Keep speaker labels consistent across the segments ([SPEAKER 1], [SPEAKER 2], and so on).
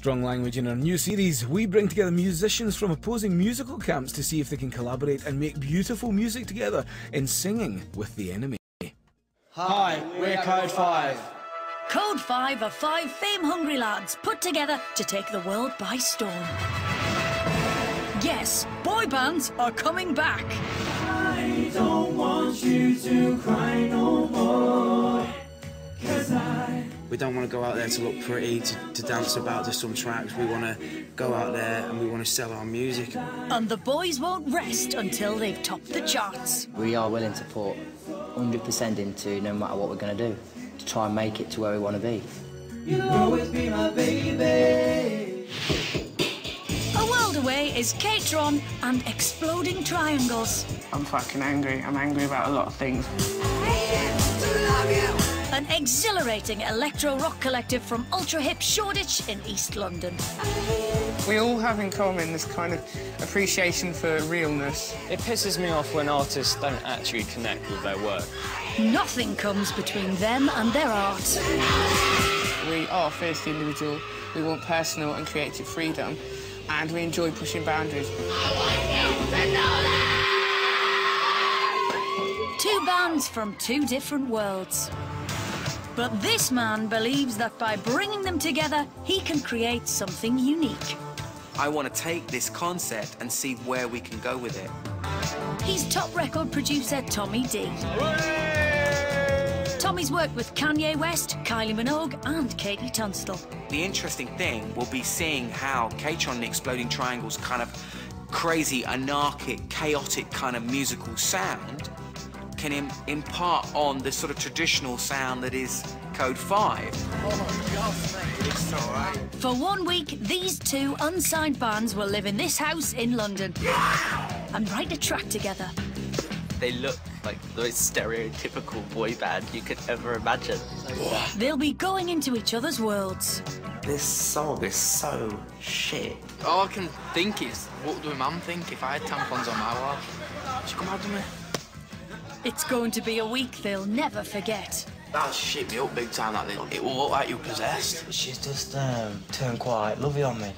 [SPEAKER 1] Strong language. In our new series, we bring together musicians from opposing musical camps to see if they can collaborate and make beautiful music together in Singing with the Enemy.
[SPEAKER 2] Hi, we're Code5ive.
[SPEAKER 3] Code5ive are 5 fame-hungry lads put together to take the world by storm. Yes, boy bands are coming back.
[SPEAKER 4] I don't want you to cry no more, 'cause
[SPEAKER 5] We don't want to go out there to look pretty, to dance about to some tracks. We want to go out there and we want to sell our music.
[SPEAKER 3] And the boys won't rest until they've topped the charts.
[SPEAKER 6] We are willing to put 100% into no matter what we're going to do, to try and make it to where we want to be.
[SPEAKER 4] You'll always be my baby.
[SPEAKER 3] A world away is K-Tron and Exploding Triangles.
[SPEAKER 7] I'm fucking angry. I'm angry about a lot of things.
[SPEAKER 3] An exhilarating electro-rock collective from ultra-hip Shoreditch in East London.
[SPEAKER 7] We all have in common this kind of appreciation for realness.
[SPEAKER 8] It pisses me off when artists don't actually connect with their work.
[SPEAKER 3] Nothing comes between them and their art.
[SPEAKER 7] We are fiercely individual. We want personal and creative freedom, and we enjoy pushing boundaries.
[SPEAKER 3] Two bands from two different worlds. But this man believes that by bringing them together, he can create something unique.
[SPEAKER 5] I want to take this concept and see where we can go with it.
[SPEAKER 3] He's top record producer Tommy D. Tommy's worked with Kanye West, Kylie Minogue and Katie Tunstall.
[SPEAKER 5] The interesting thing will be seeing how K-Tron and the Exploding Triangles kind of crazy, anarchic, chaotic kind of musical sound can impart on the sort of traditional sound that is Code5ive.
[SPEAKER 2] Oh my God, mate, it's all right.
[SPEAKER 3] For 1 week, these two unsigned bands will live in this house in London and write a track together.
[SPEAKER 9] They look like the most stereotypical boy band you could ever imagine.
[SPEAKER 3] They'll be going into each other's worlds.
[SPEAKER 9] This song is so shit.
[SPEAKER 10] All I can think is, what would my mum think if I had tampons on my wall? She come after me.
[SPEAKER 3] It's going to be a week they'll never forget.
[SPEAKER 10] That shit me up big time, that little. It will look like you're possessed.
[SPEAKER 6] She's just turned quite lovey on me.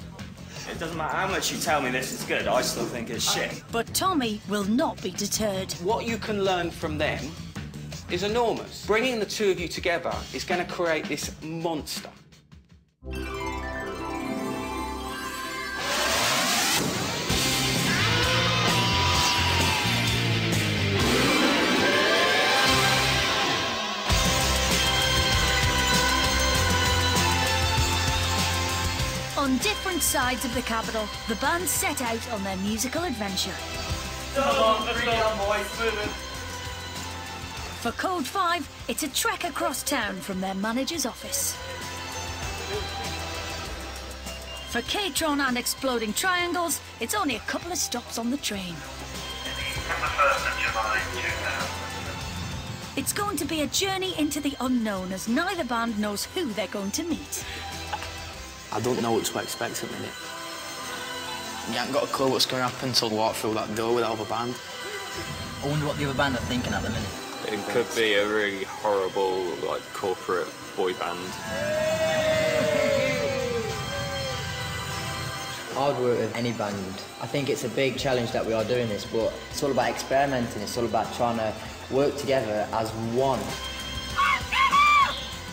[SPEAKER 11] It doesn't matter how much you tell me this is good, I still think it's shit.
[SPEAKER 3] But Tommy will not be deterred.
[SPEAKER 12] What you can learn from them is enormous. Bringing the two of you together is going to create this monster.
[SPEAKER 3] On different sides of the capital, the band set out on their musical adventure.
[SPEAKER 11] Come on, let's go, boys, moving.
[SPEAKER 3] For Code5ive, it's a trek across town from their manager's office. For K-Tron and Exploding Triangles, it's only a couple of stops on the train.
[SPEAKER 13] From the 1st of July 2000.
[SPEAKER 3] It's going to be a journey into the unknown as neither band knows who they're going to meet.
[SPEAKER 5] I don't know what to expect at the minute.
[SPEAKER 10] You ain't got a clue what's going to happen until you walk through that door with that other band.
[SPEAKER 6] I wonder what the other band are thinking at the minute.
[SPEAKER 8] It could be a really horrible, like, corporate boy band.
[SPEAKER 6] Hard work with any band. I think it's a big challenge that we are doing this, but it's all about experimenting. It's all about trying to work together as one.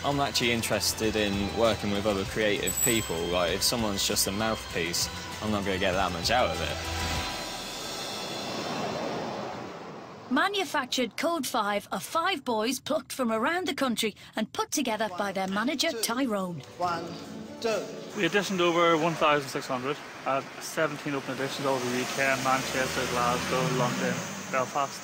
[SPEAKER 8] I'm actually interested in working with other creative people. Like, if someone's just a mouthpiece, I'm not going to get that much out of it.
[SPEAKER 3] Manufactured Code5ive are 5 boys plucked from around the country and put together by their manager, Tyrone.
[SPEAKER 2] 1, 2.
[SPEAKER 14] We auditioned over 1,600, 17 open auditions over the weekend, Manchester, Glasgow, London, Belfast.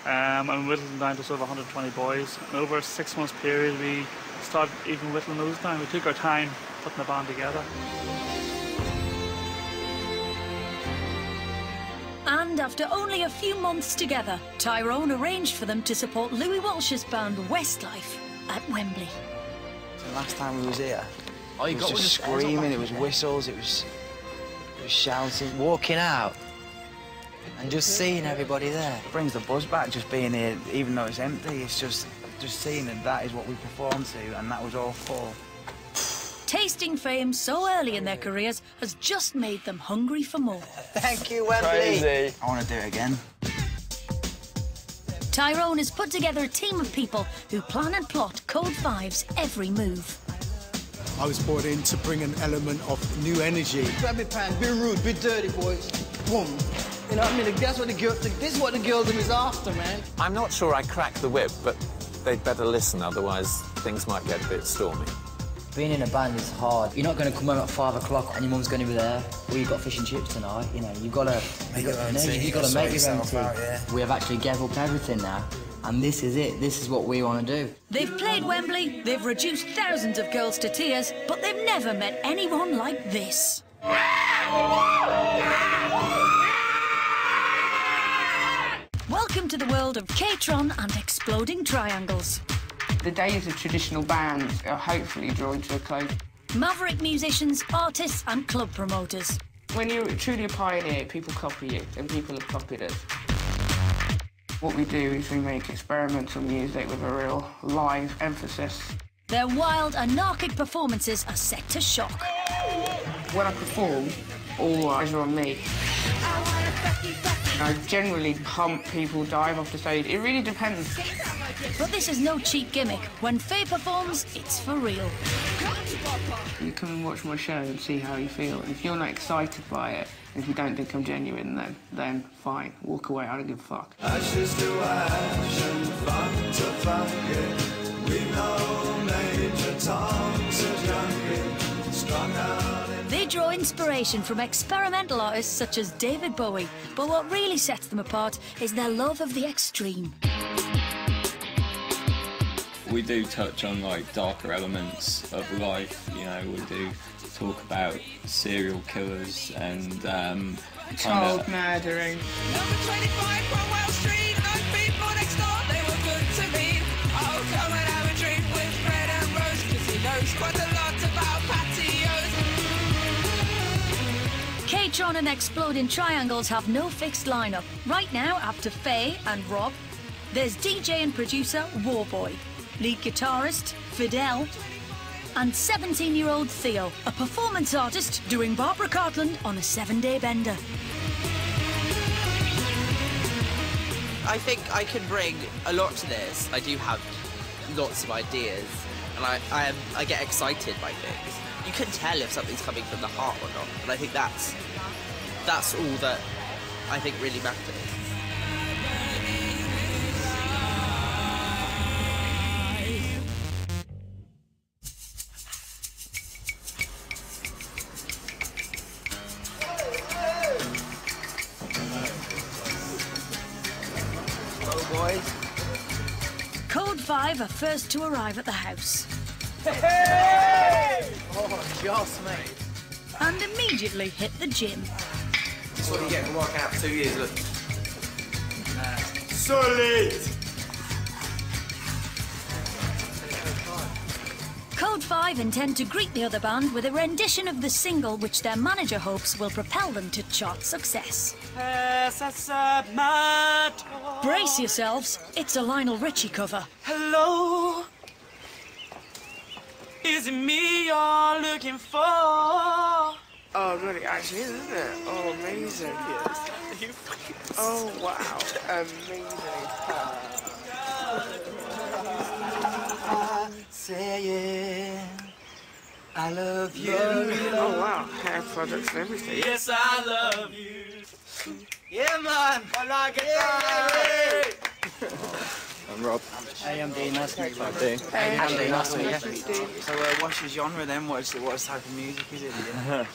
[SPEAKER 14] And we whittled them down to sort of 120 boys. And over a 6 month period, we started even whittling those down. We took our time putting the band together.
[SPEAKER 3] And after only a few months together, Tyrone arranged for them to support Louis Walsh's band Westlife at Wembley.
[SPEAKER 5] The last time we was here, it was just screaming, it was whistles, it was shouting.
[SPEAKER 6] Walking out and just seeing everybody there.
[SPEAKER 5] It brings the buzz back just being here, even though it's empty. It's just seeing that is what we performed to, and that was all full.
[SPEAKER 3] Tasting fame so early in their careers has just made them hungry for more.
[SPEAKER 2] Thank you, Wembley.
[SPEAKER 15] Crazy.
[SPEAKER 2] I want to do it again.
[SPEAKER 3] Tyrone has put together a team of people who plan and plot Code5ive's every move.
[SPEAKER 16] I was brought in to bring an element of new energy.
[SPEAKER 2] Grab your pants, be rude, be dirty, boys. Boom. You know what I mean? That's what this is what the girldom is after, man.
[SPEAKER 15] I'm not sure I cracked the whip, but they'd better listen, otherwise things might get a bit stormy.
[SPEAKER 6] Being in a band is hard. You're not going to come home at 5 o'clock and your mum's going to be there. Or you've got fish and chips tonight. You know, you've got to make your own tea. You've got to make your own tea. We have actually gave up everything now, and this is it. This is what we want to do.
[SPEAKER 3] They've played Wembley, they've reduced thousands of girls to tears, but they've never met anyone like this. Welcome to the world of K-Tron and exploding triangles.
[SPEAKER 7] The days of traditional bands are hopefully drawing to a close.
[SPEAKER 3] Maverick musicians, artists and club promoters.
[SPEAKER 7] When you're truly a pioneer, people copy you, and people have copied us. What we do is we make experimental music with a real live emphasis.
[SPEAKER 3] Their wild, anarchic performances are set to shock.
[SPEAKER 7] When I perform, all eyes are on me. I generally hump people, dive off the stage. It really depends.
[SPEAKER 3] But this is no cheap gimmick. When Faye performs, it's for real.
[SPEAKER 7] You come and watch my show and see how you feel. And if you're not excited by it, if you don't think I'm genuine, then fine. Walk away, I don't give a fuck.
[SPEAKER 4] Ashes to ash and funk to funky. We know Major Tom's a junkie, strung out.
[SPEAKER 3] They draw inspiration from experimental artists such as David Bowie, but what really sets them apart is their love of the extreme.
[SPEAKER 8] We do touch on like darker elements of life, you know, we do talk about serial killers and
[SPEAKER 7] child murdering.
[SPEAKER 17] Number 25 Cromwell Street, those people next door, they were good to me. Oh, come and have a drink with Fred and Rose, 'cause he knows quite a lot about patios.
[SPEAKER 3] K-Tron and Exploding Triangles have no fixed lineup. Right now, after Faye and Rob, there's DJ and producer Warboy, lead guitarist Fidel, and 17-year-old Theo, a performance artist doing Barbara Cartland on a 7-day bender.
[SPEAKER 9] I think I can bring a lot to this. I do have lots of ideas, and I get excited by things. You can tell if something's coming from the heart or not, and I think that's all that I think really matters.
[SPEAKER 3] Code5ive are first to arrive at the house.
[SPEAKER 2] Hey! Oh, just mate.
[SPEAKER 3] And immediately hit the gym.
[SPEAKER 10] That's what you get for working out for 2 years, look.
[SPEAKER 2] Solid!
[SPEAKER 3] Code5ive intend to greet the other band with a rendition of the single which their manager hopes will propel them to chart success. Brace yourselves, it's a Lionel Richie cover.
[SPEAKER 17] Hello, is it me you're looking for?
[SPEAKER 7] Oh, God, it actually is, isn't it? Oh, amazing. Oh, wow. Amazing.
[SPEAKER 2] Saying I love you.
[SPEAKER 7] Oh, wow. Hair products and everything.
[SPEAKER 17] Yes, I love you.
[SPEAKER 2] Yeah, man. I like it.
[SPEAKER 15] I'm Rob.
[SPEAKER 2] Hey, I'm Dean. Nice to meet you.
[SPEAKER 15] Dean.
[SPEAKER 2] Hey, I'm Dean. Nice to meet you.
[SPEAKER 10] So what's your genre then? What type of music is it?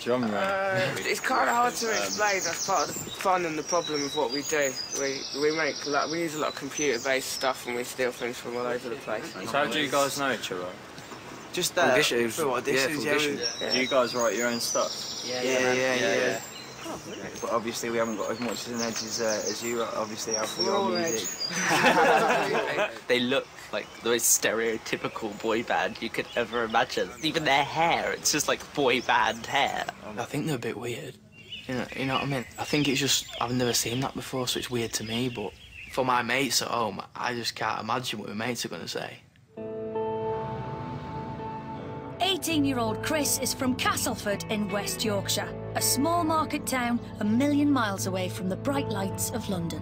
[SPEAKER 15] Genre.
[SPEAKER 7] It's kind of hard to explain. That's part of the fun and the problem of what we do. We use a lot of computer-based stuff, and we steal things from all over the place.
[SPEAKER 8] So how do you guys know each other?
[SPEAKER 10] Just
[SPEAKER 8] audition.
[SPEAKER 10] Yeah.
[SPEAKER 8] Do you guys write your own stuff?
[SPEAKER 10] Yeah. But obviously we haven't got as much of an edge as you obviously have for your music.
[SPEAKER 9] They look like the most stereotypical boy band you could ever imagine. Even their hair, it's just like boy band hair.
[SPEAKER 10] I think they're a bit weird. You know what I mean? I think it's just, I've never seen that before, so it's weird to me, but for my mates at home, I just can't imagine what my mates are going to say.
[SPEAKER 3] 18-year-old Chris is from Castleford in West Yorkshire, a small market town a million miles away from the bright lights of London.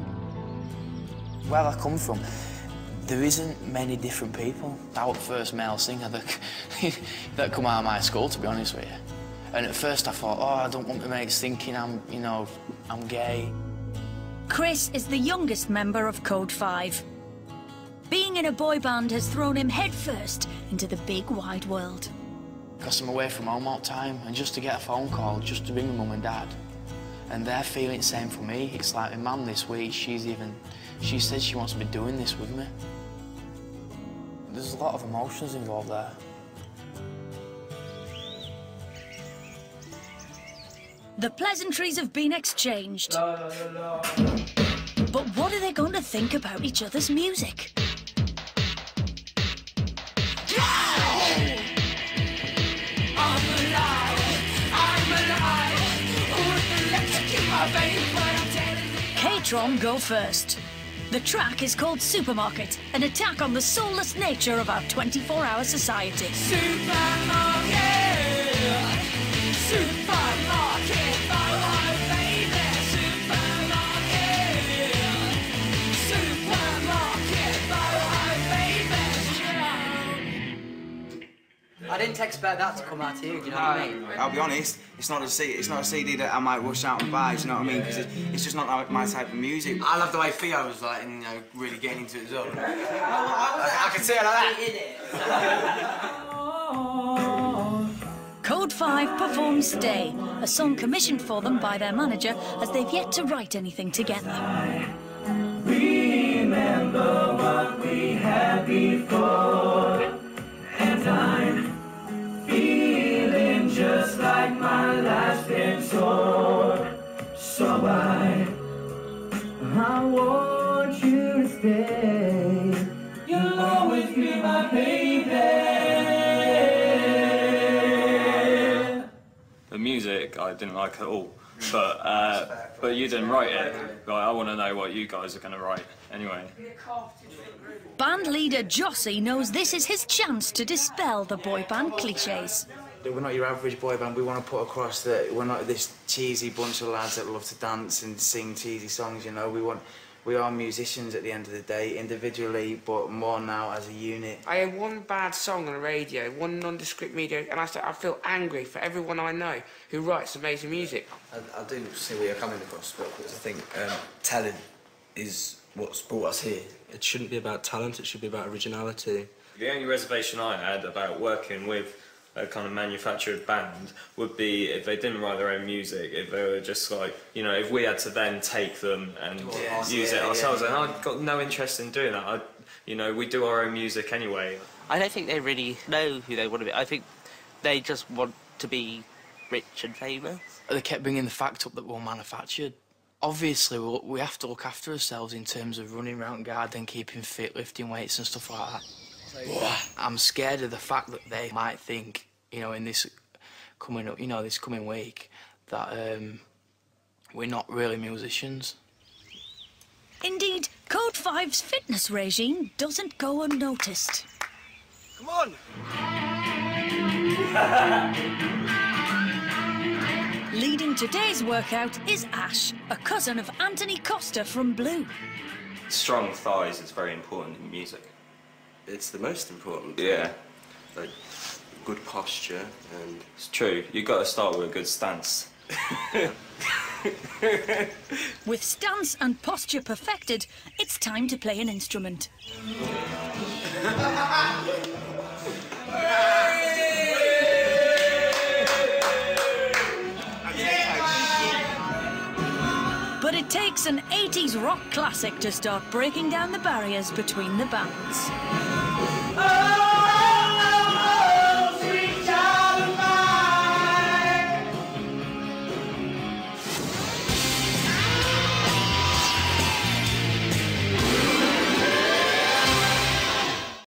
[SPEAKER 10] Where I come from, there isn't many different people. I was the first male singer that come out of my school, to be honest with you. And at first I thought, oh, I don't want my mates thinking I'm gay.
[SPEAKER 3] Chris is the youngest member of Code5ive. Being in a boy band has thrown him headfirst into the big wide world.
[SPEAKER 10] Because I'm away from home all the time, and just to get a phone call, just to ring my mum and dad, and they're feeling the same for me. It's like my mum this week, she says she wants to be doing this with me. There's a lot of emotions involved there.
[SPEAKER 3] The pleasantries have been exchanged. But what are they going to think about each other's music? K-Tron go first. The track is called Supermarket, an attack on the soulless nature of our 24-hour society.
[SPEAKER 17] Supermarket, supermarket, oh baby, supermarket, supermarket, oh baby.
[SPEAKER 6] I didn't expect that to come out to you, do you know what I mean?
[SPEAKER 18] I'll be honest, it's not a CD that I might rush out and buy, do you know what I mean? Because it's just not my type of music.
[SPEAKER 19] I love the way Theo was like, and, really getting into it as well. I can see it like that.
[SPEAKER 3] Code5ive performs Stay, a song commissioned for them by their manager, as they've yet to write anything together.
[SPEAKER 4] Remember what we had before, and I'm feeling just like my life's been sore. So I want you to stay. You'll always be my baby.
[SPEAKER 8] The music I didn't like at all, but you didn't write it. Right, I want to know what you guys are going to write anyway.
[SPEAKER 3] Band leader Jossie knows this is his chance to dispel the boy band cliches.
[SPEAKER 18] We're not your average boy band. We want to put across that we're not this cheesy bunch of lads that love to dance and sing cheesy songs, We are musicians at the end of the day, individually, but more now as a unit.
[SPEAKER 7] I hear one bad song on the radio, one nondescript media, and I feel angry for everyone I know who writes amazing music.
[SPEAKER 20] I do see where you're coming across, but I think talent is what's brought us here. It shouldn't be about talent, it should be about originality.
[SPEAKER 8] The only reservation I had about working with a kind of manufactured band would be if they didn't write their own music, if they were just like, if we had to then take them and use it ourselves, and I've got no interest in doing that. We do our own music anyway.
[SPEAKER 9] I don't think they really know who they want to be. I think they just want to be rich and famous.
[SPEAKER 10] They kept bringing the fact up that we're manufactured. Obviously, we have to look after ourselves in terms of running around garden, keeping fit, lifting weights and stuff like that. I'm scared of the fact that they might think, in this coming up, this coming week, that we're not really musicians.
[SPEAKER 3] Indeed, Code5ive's fitness regime doesn't go unnoticed.
[SPEAKER 2] Come on!
[SPEAKER 3] Leading today's workout is Ash, a cousin of Anthony Costa from Blue.
[SPEAKER 8] Strong thighs is very important in music.
[SPEAKER 20] It's the most important.
[SPEAKER 8] Yeah.
[SPEAKER 20] Like, good posture and...
[SPEAKER 8] It's true. You've got to start with a good stance.
[SPEAKER 3] With stance and posture perfected, it's time to play an instrument. But it takes an 80s rock classic to start breaking down the barriers between the bands.